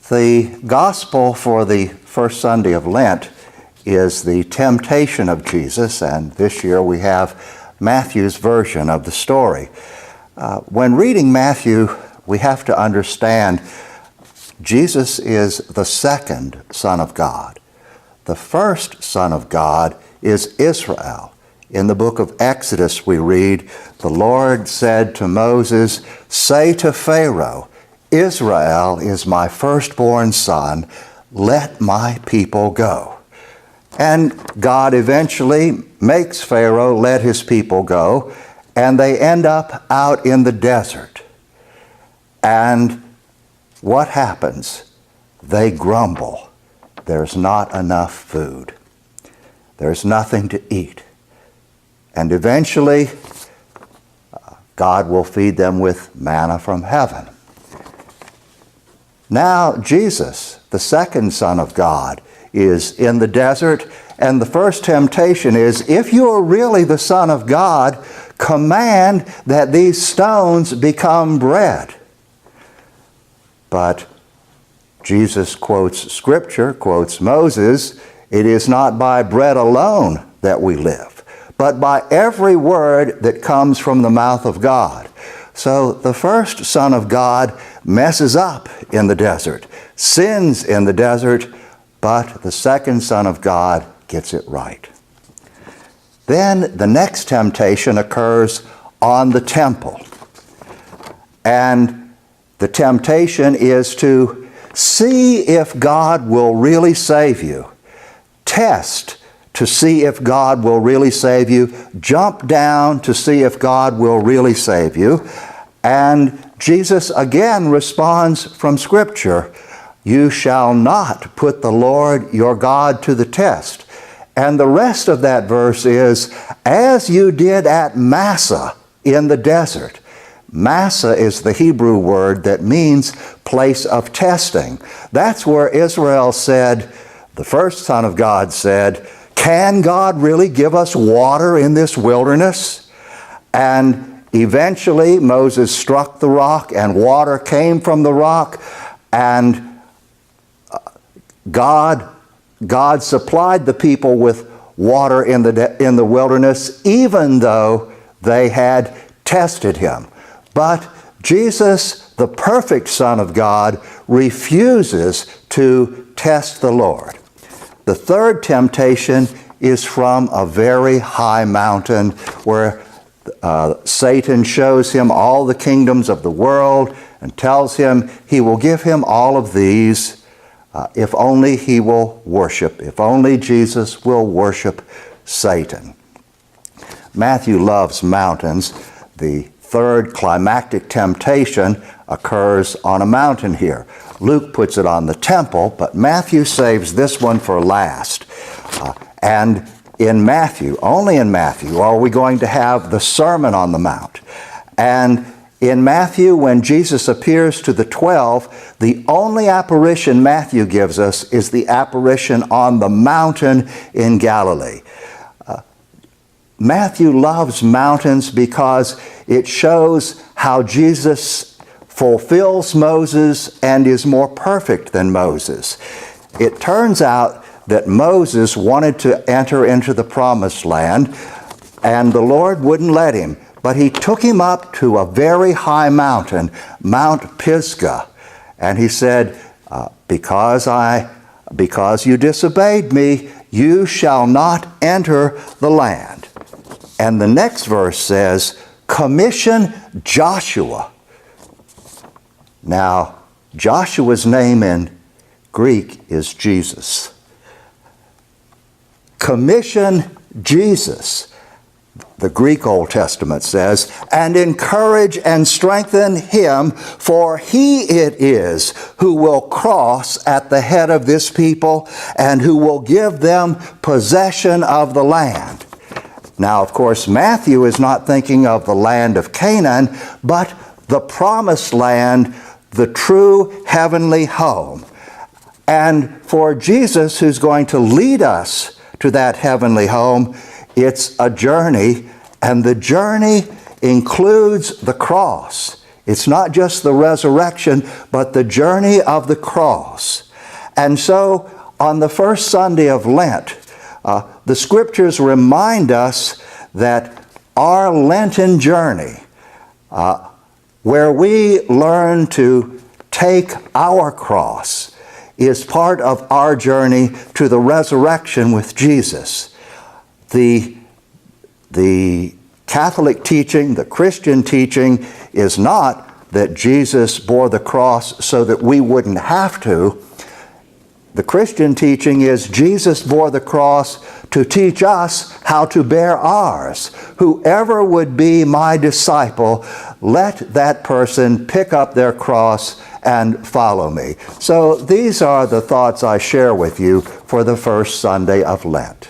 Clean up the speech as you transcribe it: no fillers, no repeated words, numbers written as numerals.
The gospel for the first Sunday of Lent is the temptation of Jesus, and this year we have Matthew's version of the story. When reading Matthew, we have to understand Jesus is the second Son of God. The first Son of God is Israel. In the book of Exodus we read, "The Lord said to Moses, 'Say to Pharaoh, Israel is my firstborn son, let my people go.'" And God eventually makes Pharaoh let his people go, and they end up out in the desert. And what happens? They grumble. There's not enough food. There's nothing to eat. And eventually, God will feed them with manna from heaven. Now, Jesus, the second Son of God, is in the desert, and the first temptation is, if you are really the Son of God, command that these stones become bread. But Jesus quotes Scripture, quotes Moses, "It is not by bread alone that we live, but by every word that comes from the mouth of God." So the first Son of God messes up in the desert, sins in the desert, but the second Son of God gets it right. Then the next temptation occurs on the temple. And the temptation is to see if God will really save you. Test to see if God will really save you. Jump down to see if God will really save you. And Jesus again responds from Scripture, "You shall not put the Lord your God to the test." And the rest of that verse is, "As you did at Massah in the desert." Massah is the Hebrew word that means place of testing. That's where Israel said, the first Son of God said, "Can God really give us water in this wilderness?" And eventually Moses struck the rock and water came from the rock, and God supplied the people with water in the wilderness, even though they had tested him. But Jesus, the perfect Son of God, refuses to test the Lord. The third temptation is from a very high mountain where Satan shows him all the kingdoms of the world and tells him he will give him all of these if only he will worship, if only Jesus will worship Satan. Matthew loves mountains. The third climactic temptation occurs on a mountain here. Luke puts it on the temple, but Matthew saves this one for last. And in Matthew, only in Matthew, are we going to have the Sermon on the Mount. And in Matthew, when Jesus appears to the 12, the only apparition Matthew gives us is the apparition on the mountain in Galilee. Matthew loves mountains because it shows how Jesus fulfills Moses and is more perfect than Moses. It turns out that Moses wanted to enter into the promised land, and the Lord wouldn't let him. But he took him up to a very high mountain, Mount Pisgah, and he said, because you disobeyed me, you shall not enter the land. And the next verse says, "Commission Joshua." Now, Joshua's name in Greek is Jesus. Commission Jesus. The Greek Old Testament says, "And encourage and strengthen him, for he it is who will cross at the head of this people and who will give them possession of the land." Now, of course, Matthew is not thinking of the land of Canaan, but the promised land, the true heavenly home. And for Jesus, who's going to lead us to that heavenly home, it's a journey, and the journey includes the cross. It's not just the resurrection, but the journey of the cross. And so, on the first Sunday of Lent, the Scriptures remind us that our Lenten journey, where we learn to take our cross, is part of our journey to the resurrection with Jesus. The Catholic teaching, the Christian teaching, is not that Jesus bore the cross so that we wouldn't have to. The Christian teaching is Jesus bore the cross to teach us how to bear ours. Whoever would be my disciple, let that person pick up their cross and follow me. So these are the thoughts I share with you for the first Sunday of Lent.